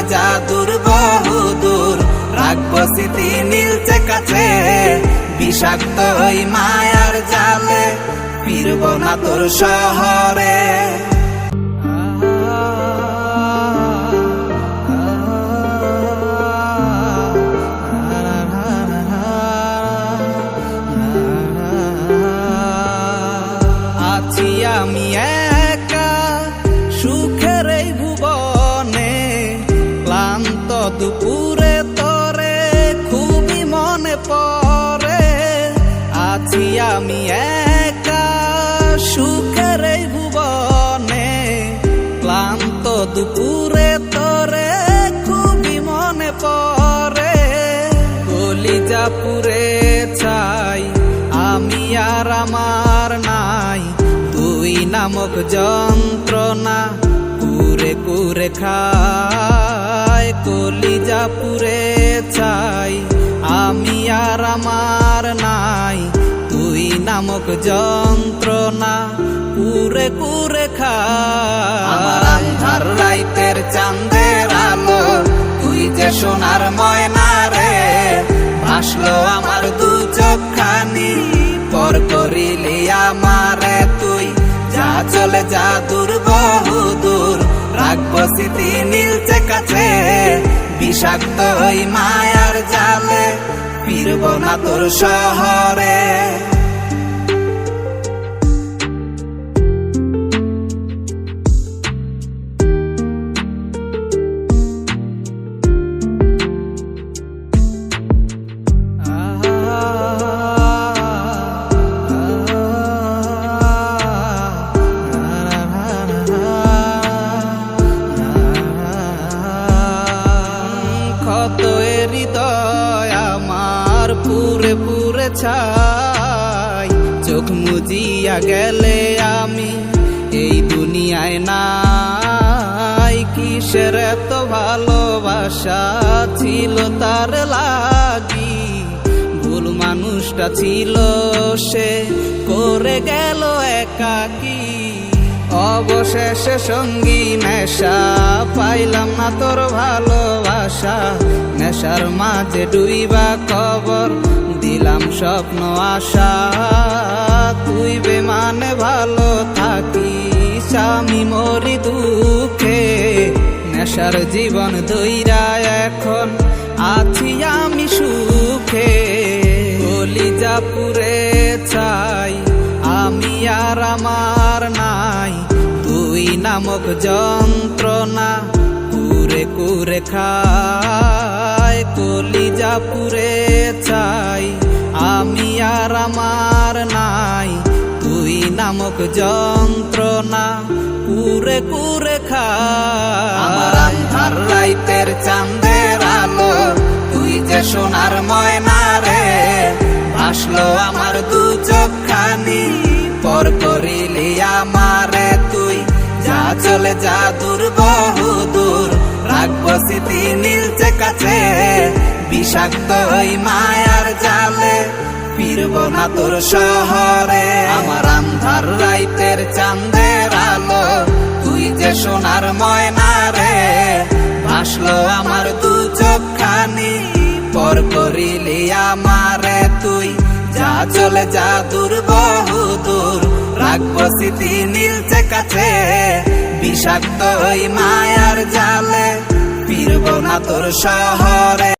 চলে জাদুর বহুদূর, রাখবো স্মৃতি নীলচে কাছে, বিষাক্ত ওই মায়ার জালে ফিরব না তোর শহরে। আছি আমি একা সুখের এই ভুবনে, ক্লান্ত দুপুরে তোরে খুবই মনে পড়ে। আছি আমি একা সুখের এই ভুবনে, ক্লান্ত দুপুরে তোরে খুবই মনে পড়ে। কলিজা পুরে ছাই আমি আর আমার নাই, তুই নামক যন্ত্রণা কুরে কুরে খায়। কলিজা পুরে ছাই আমি আর আমার নাই, তুই নামক যন্ত্রণা কুরে কুরে খায়। আমার আন্ধার রাইতের চাঁদের আলো তুই যে সোনার ময়না রে, ভাসলো আমার দু চোখখানি পর করিলি আমারে তুই। যা চলে জাদুর বহুদূর, রাখবো স্মৃতি নীলচে কাছে, বিষাক্ত ওই মায়ার জালে ফিরব না তোর শহরে। হৃদয় আমার পুরে পুরে ছাই, চোখ মুজিয়া গেলে আমি এই দুনিয়ায় নাই। কিসের এত ভালোবাসা ছিল তার লাগি, ভুল মানুষটা ছিল সে করে গেল একাকী। অবশেষে সঙ্গী নেশা পাইলাম না তোর ভালোবাসা, নেশার মাঝে ডুইবা কবর দিলাম স্বপ্ন আশা। তুই বেমানে ভালো থাকিস আমি মরি দুঃখে, নেশার জীবন ধইরা এখন আছি আমি সুখে। কলিজা পুরে ছাই আমি আর আমার নাই, তুই নামক যন্ত্রণা কুরে কুরে খায়। কলিজা পুরে ছাই আমি আর আমার নাই, তুই নামক যন্ত্রণা কুরে কুরে খায়। আমার আন্ধার রাইতের চাঁদের আলো তুই যে সোনার ময়না রে, ভাসলো আমার দু চোখখানি পর করিলি আমারে তুই। যা চলে জাদুর বহুদূর, রাখবো স্মৃতি নীলচে কাছে, বিষাক্ত ওই মায়ার জালে ফিরব না তোর শহরে। আমার আন্ধার রাইতের চাঁদের আলো তুই যে সোনার ময়না রে, ভাসলো আমার দু চোখখানি পর করিলি আমারে তুই। যা চলে জাদুর বহুদূর, রাখবো স্মৃতি নীলচে কাছে, বিষাক্ত ওই মায়ার জালে ফিরব না তোর শহরে।